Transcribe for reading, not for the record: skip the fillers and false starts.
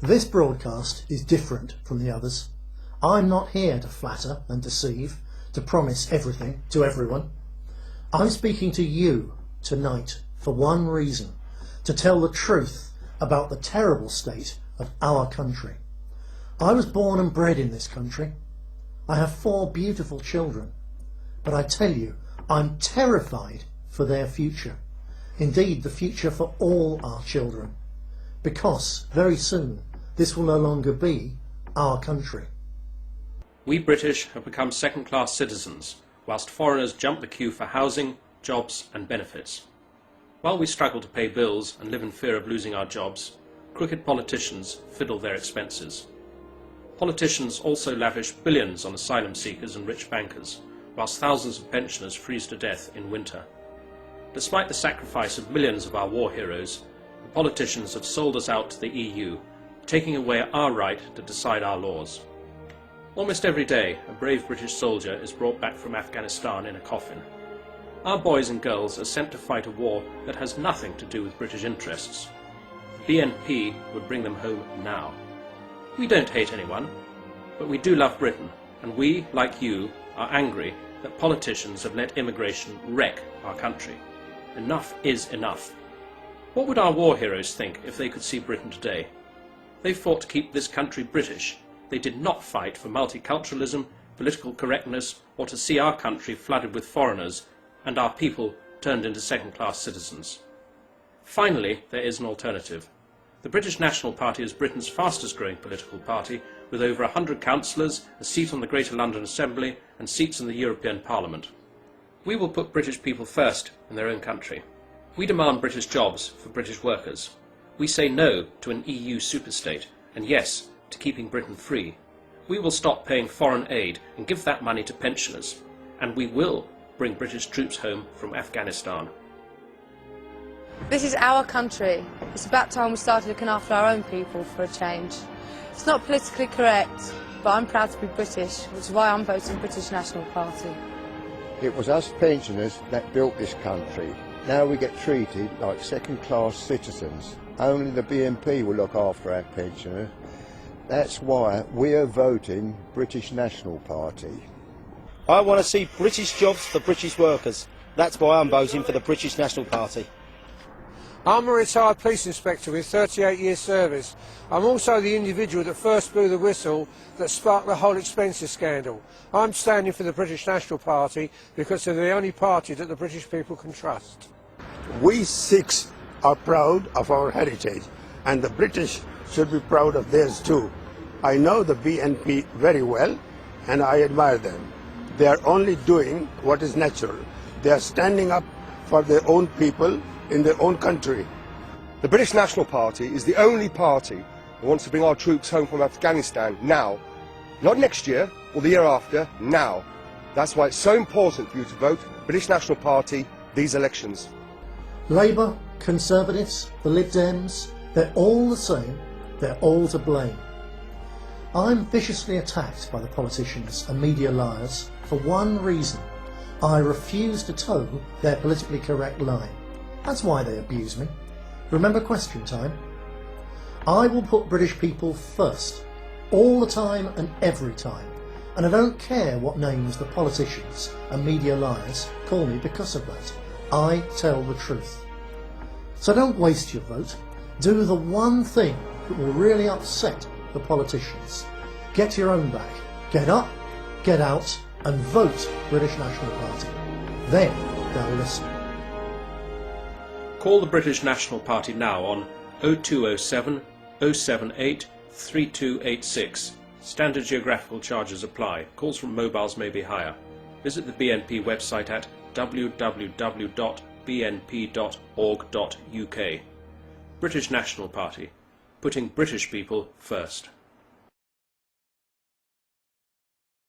This broadcast is different from the others. I'm not here to flatter and deceive, to promise everything to everyone. I'm speaking to you tonight for one reason, to tell the truth about the terrible state of our country. I was born and bred in this country. I have 4 beautiful children, but I tell you, I'm terrified for their future. Indeed, the future for all our children, because very soon this will no longer be our country. We British have become second-class citizens, whilst foreigners jump the queue for housing, jobs and benefits. While we struggle to pay bills and live in fear of losing our jobs, crooked politicians fiddle their expenses. Politicians also lavish billions on asylum seekers and rich bankers, whilst thousands of pensioners freeze to death in winter. Despite the sacrifice of millions of our war heroes, the politicians have sold us out to the EU, taking away our right to decide our laws. Almost every day, a brave British soldier is brought back from Afghanistan in a coffin. Our boys and girls are sent to fight a war that has nothing to do with British interests. The BNP would bring them home now. We don't hate anyone, but we do love Britain, and we, like you, are angry that politicians have let immigration wreck our country. Enough is enough. What would our war heroes think if they could see Britain today? They fought to keep this country British. They did not fight for multiculturalism, political correctness, or to see our country flooded with foreigners and our people turned into second-class citizens. Finally, there is an alternative. The British National Party is Britain's fastest-growing political party, with over 100 councillors, a seat on the Greater London Assembly, and seats in the European Parliament. We will put British people first in their own country. We demand British jobs for British workers. We say no to an EU superstate, and yes to keeping Britain free. We will stop paying foreign aid and give that money to pensioners, and we will bring British troops home from Afghanistan. This is our country. It's about time we started looking after our own people for a change. It's not politically correct, but I'm proud to be British, which is why I'm voting British National Party. It was us pensioners that built this country. Now we get treated like second-class citizens. Only the BNP will look after our pensioners. That's why we're voting British National Party. I want to see British jobs for British workers. That's why I'm voting for the British National Party. I'm a retired police inspector with 38 years service. I'm also the individual that first blew the whistle that sparked the whole expenses scandal. I'm standing for the British National Party because they're the only party that the British people can trust. We Sikhs are proud of our heritage, and the British should be proud of theirs too. I know the BNP very well and I admire them. They are only doing what is natural. They are standing up for their own people in their own country. The British National Party is the only party that wants to bring our troops home from Afghanistan now. Not next year or the year after, now. That's why it's so important for you to vote British National Party these elections. Labour, Conservatives, the Lib Dems, they're all the same, they're all to blame. I'm viciously attacked by the politicians and media liars for one reason. I refuse to toe their politically correct line. That's why they abuse me. Remember question time? I will put British people first, all the time and every time, and I don't care what names the politicians and media liars call me because of that. I tell the truth. So don't waste your vote. Do the one thing that will really upset the politicians. Get your own back. Get up, get out, and vote British National Party. Then they'll listen. Call the British National Party now on 0207 078 3286. Standard geographical charges apply. Calls from mobiles may be higher. Visit the BNP website at www.bnp.org.uk. British National Party, putting British people first.